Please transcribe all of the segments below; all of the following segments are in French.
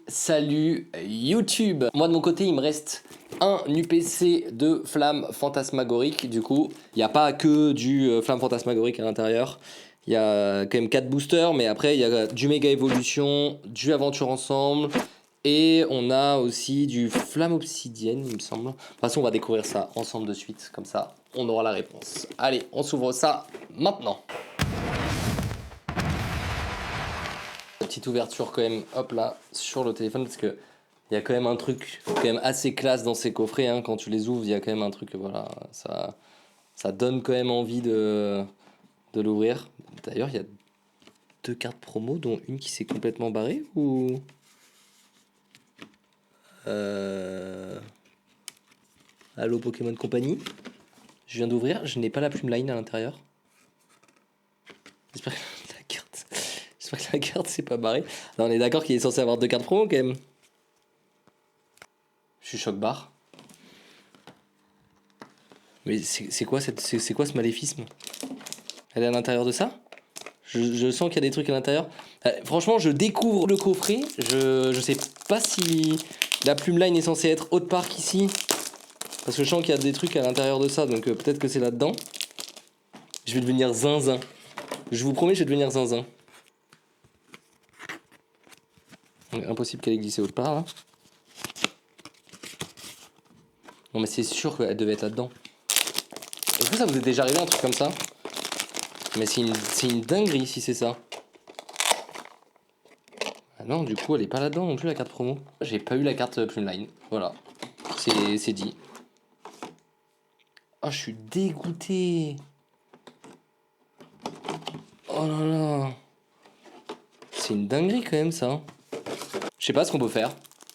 salut YouTube. Moi de mon côté il me reste un UPC de flamme fantasmagorique. Du coup il n'y a pas que du flamme fantasmagorique à l'intérieur. Il y a quand même 4 boosters, mais après il y a du méga évolution, du aventure ensemble. Et on a aussi du flamme obsidienne il me semble. De toute façon on va découvrir ça ensemble de suite. Comme ça on aura la réponse. Allez on s'ouvre ça maintenant. Petite ouverture quand même, hop là, sur le téléphone, parce que il y a quand même un truc quand même assez classe dans ces coffrets, hein. Quand tu les ouvres, il y a quand même un truc, voilà, ça donne quand même envie de l'ouvrir. D'ailleurs, il y a 2 cartes promo, dont une qui s'est complètement barrée, ou... Allo Pokémon Company. Je viens d'ouvrir, je n'ai pas la plume line à l'intérieur. J'espère que la carte s'est pas barrée. Non, on est d'accord qu'il est censé avoir 2 cartes promo quand même. Je suis choc barre. Mais c'est quoi ce maléfisme? Elle est à l'intérieur de ça? Je sens qu'il y a des trucs à l'intérieur. Franchement, je découvre le coffret. Je sais pas si la plume line est censée être autre part qu'ici. Parce que je sens qu'il y a des trucs à l'intérieur de ça. Donc peut-être que c'est là-dedans. Je vais devenir zinzin. Je vous promets, je vais devenir zinzin. Impossible qu'elle ait glissé autre part là. Non mais c'est sûr qu'elle devait être là-dedans. Est-ce que ça vous est déjà arrivé un truc comme ça? Mais c'est une dinguerie si c'est ça. Ah non, du coup, elle est pas là-dedans non plus, la carte promo. J'ai pas eu la carte plume line. Voilà. C'est dit. Ah, je suis dégoûté. Oh là là. C'est une dinguerie quand même ça. Je sais pas ce qu'on peut faire.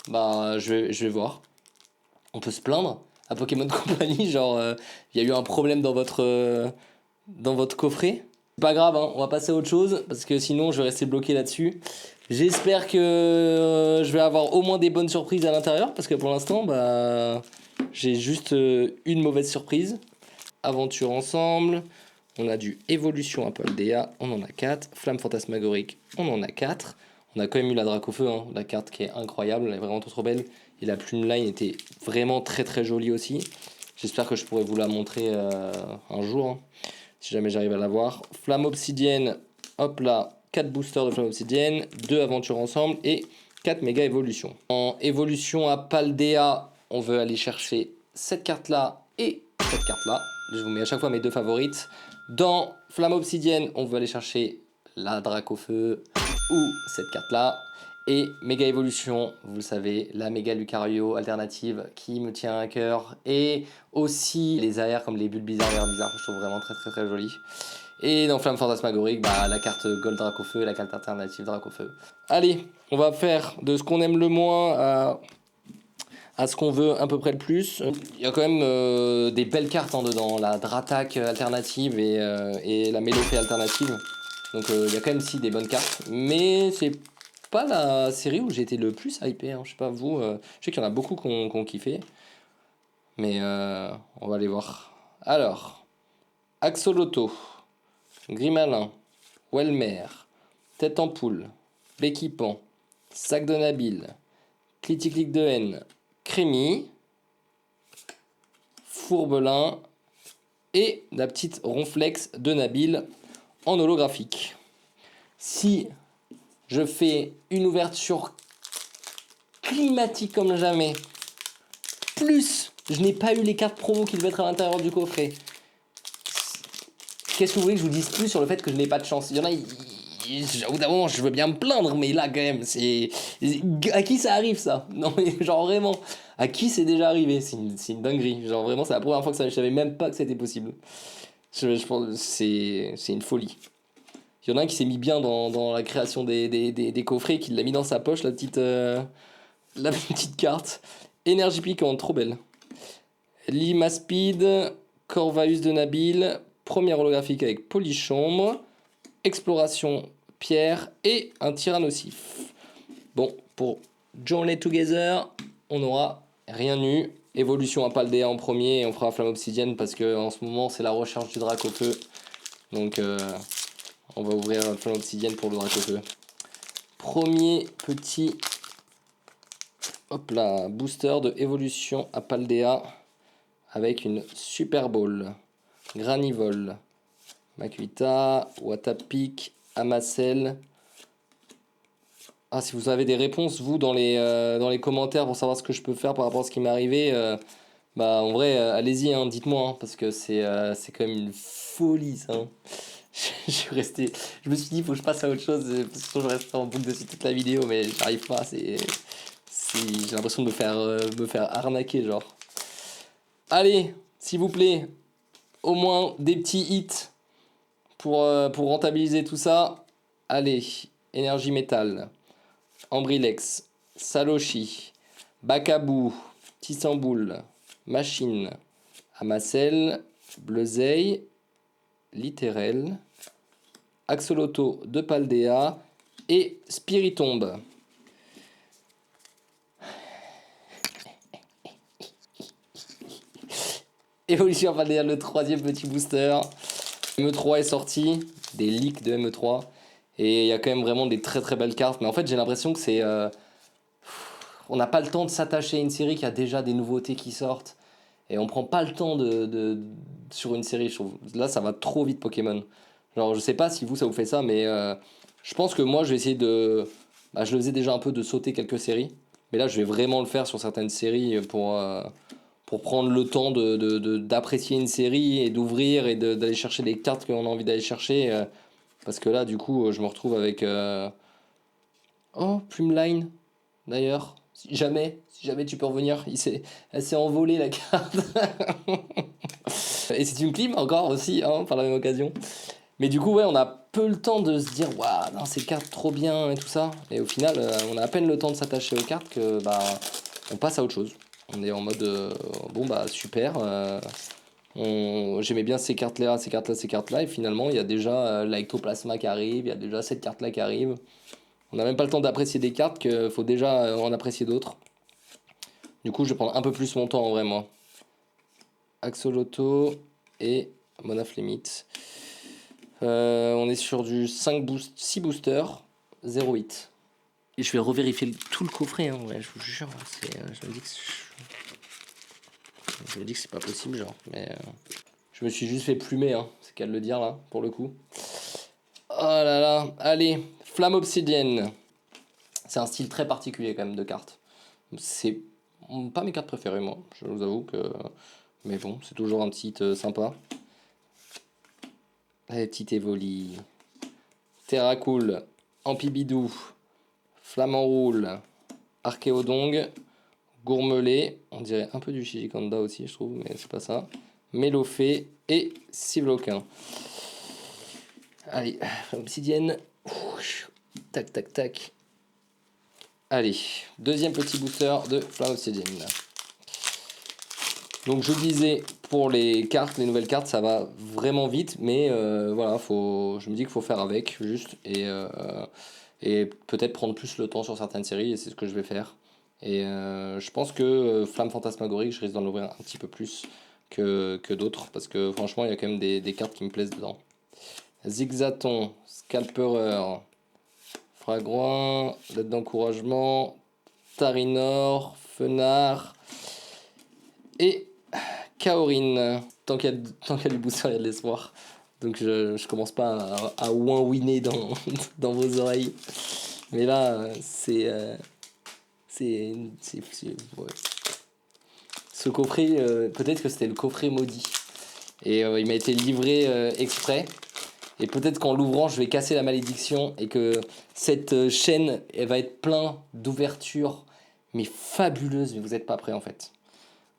Bah, je vais voir. On peut se plaindre à Pokémon Company, genre, il y a eu un problème dans votre coffret. C'est pas grave, hein, on va passer à autre chose, parce que sinon je vais rester bloqué là-dessus. J'espère que je vais avoir au moins des bonnes surprises à l'intérieur, parce que pour l'instant, bah, j'ai juste une mauvaise surprise. Aventure ensemble, on a du Évolution à Paldea, on en a 4. Flamme fantasmagorique, on en a 4. On a quand même eu la Dracofeu, hein, la carte qui est incroyable, elle est vraiment trop belle. Et la plume line était vraiment très très jolie aussi. J'espère que je pourrai vous la montrer un jour, hein, si jamais j'arrive à la voir. Flamme obsidienne, hop là, 4 boosters de flamme obsidienne, 2 aventures ensemble et 4 méga évolutions. En évolution à Paldea, on veut aller chercher cette carte là et cette carte là. Je vous mets à chaque fois mes 2 favorites. Dans Flamme obsidienne, on veut aller chercher la Dracofeu ou cette carte là. Et méga évolution, vous le savez, la méga Lucario alternative qui me tient à cœur. Et aussi les AR comme les bulles bizarres, que je trouve vraiment très très très jolies. Et dans Flamme fantasmagorique, bah, la carte Gold Dracofeu et la carte alternative Dracofeu. Allez, on va faire de ce qu'on aime le moins à ce qu'on veut à peu près le plus. Il y a quand même des belles cartes hein, dedans, la Dratak alternative et la Mélofée alternative. Donc il y a quand même si des bonnes cartes, mais c'est pas la série où j'ai été le plus hypé, hein. Je sais pas vous, je sais qu'il y en a beaucoup qui ont kiffé, mais on va aller voir. Alors, Axoloto, Grimalin, Welmer, Tête en Poule, Béquipan, Sac de Nabil, Cliticlic de haine, Crémy, Fourbelin et la petite Ronflex de Nabil en holographique. Si je fais une ouverture climatique comme jamais, plus je n'ai pas eu les cartes promo qui devaient être à l'intérieur du coffret, qu'est-ce que vous voulez que je vous dise plus sur le fait que je n'ai pas de chance? Il y en a, au bout d'un moment, je veux bien me plaindre, mais là, quand même, c'est... À qui ça arrive, ça? Non, mais genre, vraiment, à qui c'est déjà arrivé? C'est une dinguerie. Genre, vraiment, c'est la première fois que ça... Je savais même pas que c'était possible. Je pense que c'est une folie. Il y en a un qui s'est mis bien dans la création des coffrets, qui l'a mis dans sa poche, la petite carte. Énergie piquante, trop belle. Limaspide, Corvaeus de Nabil, première holographique avec Polychambre, Exploration Pierre et un Tyrannosif. Bon, pour Journey Together, on n'aura rien eu. Évolution à Paldea en premier et on fera Flamme Obsidienne parce que en ce moment c'est la recherche du Dracofeu. Donc on va ouvrir Flamme Obsidienne pour le Dracofeu. Premier petit Hop là, booster de évolution à Paldea avec une Super Ball, Granivol, Makuita, Watapik, Amacel. Ah, si vous avez des réponses, vous, dans les commentaires pour savoir ce que je peux faire par rapport à ce qui m'est arrivé, bah en vrai, allez-y, hein, dites-moi, hein, parce que c'est quand même une folie ça, hein. Je suis resté, je me suis dit, il faut que je passe à autre chose, parce que sinon je resterai en boucle dessus toute la vidéo, mais j'arrive pas, j'ai l'impression de me faire arnaquer, genre. Allez, s'il vous plaît, au moins des petits hits pour rentabiliser tout ça. Allez, Énergie Métal, Ambrilex, Saloshi, Bakabou, Tissamboul, Machine, Amacel, Bleuzeil, Littéral, Axolotl de Paldea et Spiritombe. Évolution Paldea, le troisième petit booster. ME3 est sorti, des leaks de ME3. Et il y a quand même vraiment des très très belles cartes. Mais en fait, j'ai l'impression que c'est... on n'a pas le temps de s'attacher à une série qui a déjà des nouveautés qui sortent. Et on prend pas le temps sur une série, je trouve. Là, ça va trop vite, Pokémon. Genre, je sais pas si vous, ça vous fait ça, mais je pense que moi, je vais essayer de... Bah, je le faisais déjà un peu de sauter quelques séries. Mais là, je vais vraiment le faire sur certaines séries pour prendre le temps d'apprécier une série et d'ouvrir et d'aller chercher des cartes qu'on a envie d'aller chercher. Parce que là, du coup, je me retrouve avec... Oh, Plumeline, d'ailleurs. Si jamais tu peux revenir, elle s'est envolée la carte. Et c'est une clim encore aussi, hein, par la même occasion. Mais du coup, ouais, on a peu le temps de se dire, waouh, non, ces cartes trop bien et tout ça. Et au final, on a à peine le temps de s'attacher aux cartes que bah, on passe à autre chose. On est en mode, bon bah super. J'aimais bien ces cartes-là, ces cartes-là, ces cartes-là. Et finalement, il y a déjà l'Ectoplasma qui arrive, il y a déjà cette carte-là qui arrive. On n'a même pas le temps d'apprécier des cartes qu'il faut déjà en apprécier d'autres. Du coup, je vais prendre un peu plus mon temps en vrai, moi. Axolotl et Monaflemite. On est sur du 6 boosters, 0,8. Et je vais revérifier tout le coffret, hein, ouais, je vous jure. Je me dis que c'est pas possible, genre. Mais je me suis juste fait plumer, hein, c'est qu'à le dire là, pour le coup. Oh là là, allez, Flamme Obsidienne. C'est un style très particulier quand même de cartes. C'est pas mes cartes préférées, moi, je vous avoue que. Mais bon, c'est toujours un petit hit sympa. Allez, petite Evoli. Terracool, Ampibidou, Flamanroule, Archéodong, Gourmelet, on dirait un peu du Shijikanda aussi, je trouve, mais c'est pas ça. Mélofée et Sivloquin. Allez, Obsidienne. Tac, tac, tac. Allez, deuxième petit booster de Flamme Obsidienne. Donc je disais, pour les cartes, les nouvelles cartes, ça va vraiment vite, mais voilà, je me dis qu'il faut faire avec, juste, et peut-être prendre plus le temps sur certaines séries, et c'est ce que je vais faire. Et je pense que Flamme Fantasmagorique, je risque d'en ouvrir un petit peu plus que d'autres, parce que franchement, il y a quand même des cartes qui me plaisent dedans. Zigzaton, Scalperer, Fragouin, Lettre d'encouragement, Tarinor, Fenard et Kaorin. Tant qu'il y a du booster, il y a de l'espoir. Donc je commence pas à ouin-ouiner dans vos oreilles. Mais là, ouais. Ce coffret, peut-être que c'était le coffret maudit. Et il m'a été livré exprès. Et peut-être qu'en l'ouvrant, je vais casser la malédiction et que cette chaîne, elle va être plein d'ouvertures, mais fabuleuses. Mais vous n'êtes pas prêts en fait.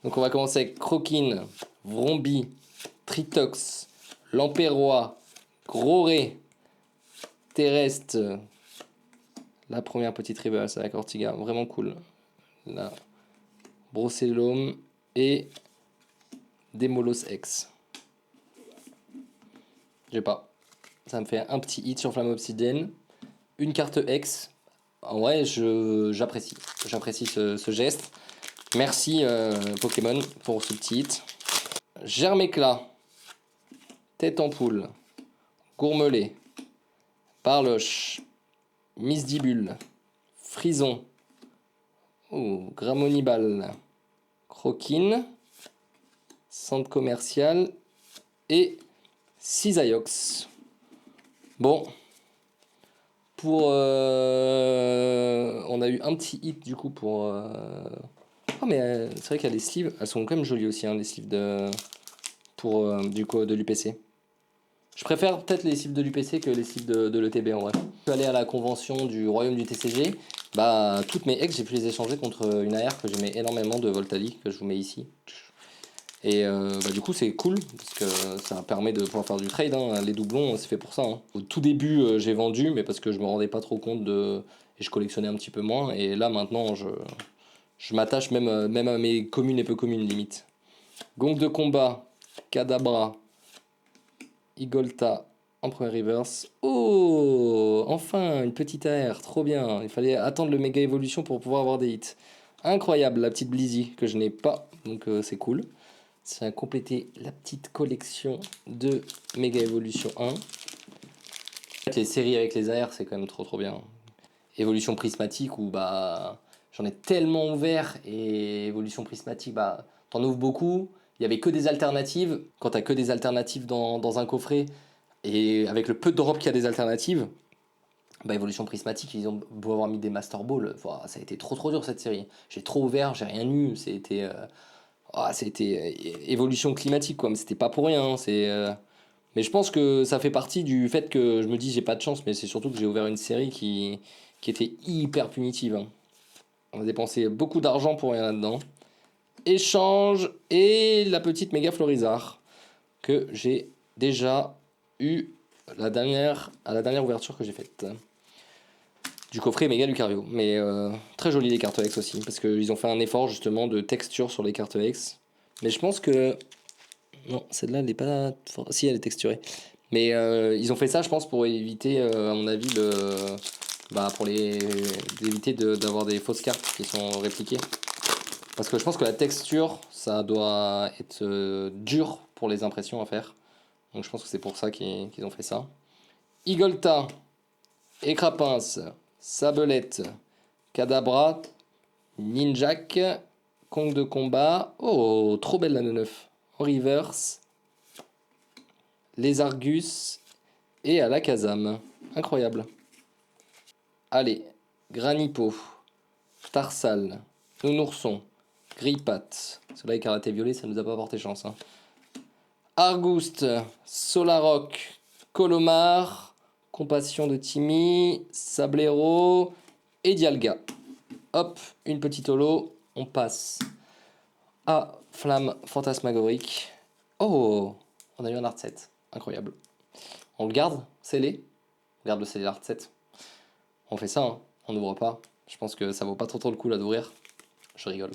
Donc on va commencer avec Croquine, Vrombi, Tritox, Lampérois, Groré, Terrestre. La première petite reverse avec Ortiga, vraiment cool. Là, Brocellum et Demolos X. J'ai pas. Ça me fait un petit hit sur Flamme Obsidienne. Une carte X. En vrai, j'apprécie. J'apprécie ce geste. Merci Pokémon pour ce petit hit. Germéclat. Tête en poule. Gourmelet. Parloche. Misdibule. Frison. Oh, Gramonibal. Croquine. Centre commercial. Et Cisaiox. Bon. Pour... on a eu un petit hit du coup pour... Oh mais c'est vrai qu'il y a les sleeves. Elles sont quand même jolies aussi, hein, les sleeves de... Pour du coup de l'UPC. Je préfère peut-être les sleeves de l'UPC que les sleeves de l'ETB en vrai. Je suis allé à la convention du royaume du TCG. Bah toutes mes ex j'ai pu les échanger contre une AR que j'aimais énormément de Voltali, que je vous mets ici. Et bah, du coup c'est cool parce que ça permet de pouvoir faire du trade, hein. Les doublons c'est fait pour ça, hein. Au tout début j'ai vendu mais parce que je me rendais pas trop compte de... Et je collectionnais un petit peu moins. Et là maintenant je m'attache même, même à mes communes et peu communes limite. Gong de combat, Kadabra, Igolta en premier reverse. Oh, enfin une petite AR, trop bien. Il fallait attendre le méga évolution pour pouvoir avoir des hits. Incroyable la petite Blizzy que je n'ai pas, donc c'est cool. Ça a complété la petite collection de méga évolution 1. Les séries avec les AR c'est quand même trop bien. Évolution prismatique où bah j'en ai tellement ouvert et évolution prismatique bah t'en ouvres beaucoup. Il y avait que des alternatives. Quand t'as que des alternatives dans un coffret et avec le peu de drop qu'il y a des alternatives, bah évolution prismatique ils ont beau avoir mis des Master Ball, ça a été trop dur cette série. J'ai trop ouvert, j'ai rien eu. C'était évolution climatique quoi, mais c'était pas pour rien. Mais je pense que ça fait partie du fait que je me dis j'ai pas de chance, mais c'est surtout que j'ai ouvert une série qui était hyper punitive, hein. On a dépensé beaucoup d'argent pour rien là-dedans. Échange et la petite méga Florizard que j'ai déjà eu à la dernière ouverture que j'ai faite. Du coffret méga Lucario. Mais très joli les cartes X aussi, parce qu'ils ont fait un effort justement de texture sur les cartes X. Mais je pense que... Non, celle-là, elle n'est pas... Si, elle est texturée. Mais ils ont fait ça, je pense, pour éviter, à mon avis, bah, pour éviter d'avoir des fausses cartes qui sont répliquées. Parce que je pense que la texture, ça doit être dur pour les impressions à faire. Donc je pense que c'est pour ça qu'ils ont fait ça. Igolta, Écrapince, Sabelette, Kadabra, Ninjak, Kong de combat. Oh, trop belle la 9. En reverse. Les Argus et à la Kazam. Incroyable. Allez, Granipo, Tarsal, Nounourson, Grippat. Cela écarlaté violet, ça nous a pas porté chance, hein. Argouste, Solaroc, Colomar, Compassion de Timmy, Sablero et Dialga. Hop, une petite holo, on passe à Flamme Fantasmagorique. Oh, on a eu un art set, incroyable. On le garde, scellé. On garde le scellé art set. On fait ça, hein. On n'ouvre pas. Je pense que ça vaut pas trop le coup là d'ouvrir. Je rigole.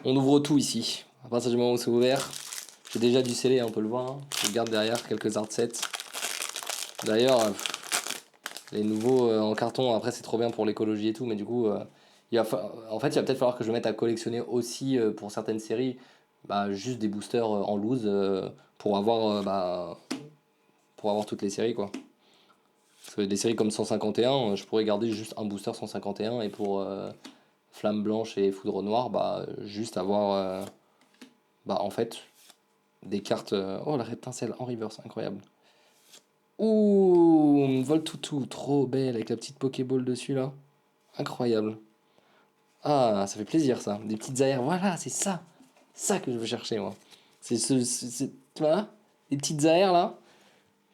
On ouvre tout ici. À partir du moment où c'est ouvert, j'ai déjà du scellé, on peut le voir, hein. Je garde derrière quelques art sets. D'ailleurs, les nouveaux en carton, après c'est trop bien pour l'écologie et tout, mais du coup, en fait, il va peut-être falloir que je me mette à collectionner aussi pour certaines séries, bah, juste des boosters en loose pour avoir toutes les séries quoi. Parce que des séries comme 151, je pourrais garder juste un booster 151 et pour Flamme Blanche et Foudre Noire, bah juste avoir bah en fait des cartes. Oh la Reptincelle en reverse, incroyable. Ouh, Voltoutou, trop belle avec la petite Pokéball dessus là. Incroyable. Ah, ça fait plaisir ça. Des petites aères, voilà, c'est ça. Ça que je veux chercher moi. Tu vois, les petites aères là.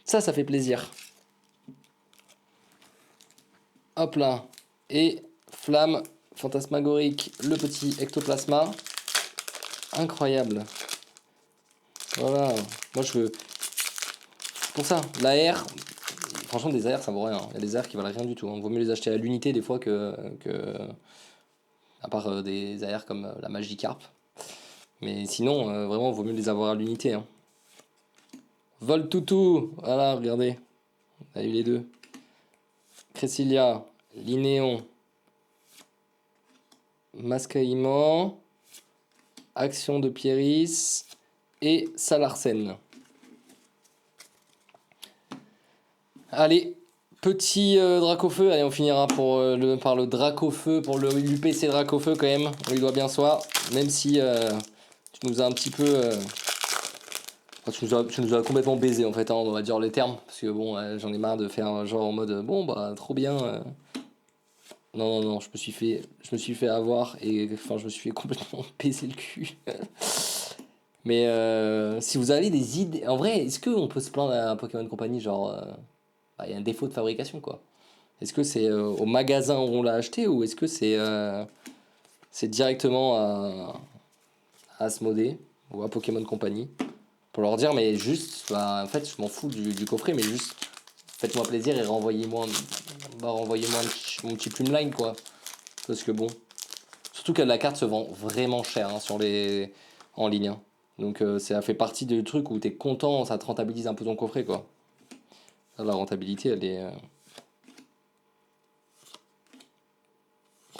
Ça fait plaisir. Hop là. Et Flamme Fantasmagorique, le petit ectoplasma. Incroyable. Voilà. Moi je veux. Pour ça, l'AR, franchement des AR ça vaut rien. Il y a des AR qui valent rien du tout, hein. Vaut mieux les acheter à l'unité des fois que à part des AR comme la Magikarp. Mais sinon, vraiment, vaut mieux les avoir à l'unité, hein. Voltoutou, voilà, regardez. On a eu les deux. Cresselia, Linéon, Mascaïman, Action de Pieris et Salarsen. Allez, Petit Dracofeu, allez on finira par le Dracofeu, pour le l'UPC Dracofeu quand même, on lui doit bien soi, même si tu nous as un petit peu... tu nous as complètement baisé en fait, hein, on va dire les termes, parce que bon, j'en ai marre de faire genre en mode, bon bah trop bien. Non, non, non, je me suis fait avoir, et enfin je me suis fait complètement baiser le cul. Mais si vous avez des idées, en vrai, est-ce qu'on peut se plaindre à un Pokémon Company, genre, bah, il y a un défaut de fabrication quoi? Est-ce que c'est au magasin où on l'a acheté ou est-ce que c'est directement à Asmodée ou à Pokémon Company pour leur dire mais juste bah, en fait je m'en fous du coffret mais juste faites-moi plaisir et renvoyez-moi mon petit Plumeline quoi, parce que bon, surtout que la carte se vend vraiment cher hein, en ligne hein. Donc ça fait partie du truc où t'es content, ça te rentabilise un peu ton coffret quoi. La rentabilité elle est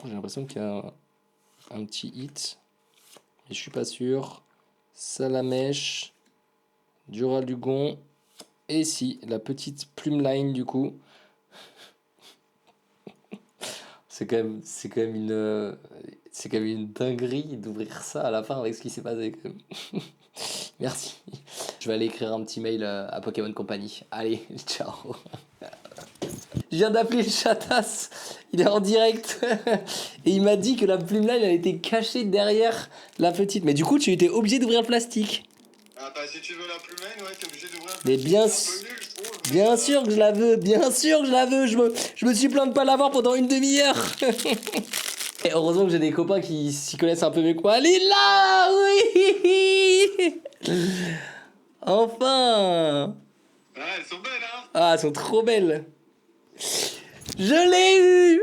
j'ai l'impression qu'il y a un petit hit, mais je suis pas sûr. Salamèche, Duralugon, et si, la petite Plumeline du coup. C'est quand même c'est quand même une dinguerie d'ouvrir ça à la fin avec ce qui s'est passé quand même. Merci. Je vais aller écrire un petit mail à Pokémon Company. Allez, ciao. Je viens d'appeler le Chatas, il est en direct et il m'a dit que la Plumeline elle était cachée derrière la petite. Mais du coup, tu étais obligé d'ouvrir le plastique. Ah bah si tu veux la Plumeline, ouais, t'es obligé d'ouvrir le Mais plastique. bien, C'est un peu nul, je trouve. bien sûr que je la veux, bien sûr que je la veux. Je me suis plaint de pas l'avoir pendant une demi-heure. Et heureusement que j'ai des copains qui s'y connaissent un peu mieux que moi. Elle est là, oui. Enfin. Ah, elles sont belles, hein. Ah, elles sont trop belles. Je l'ai eu.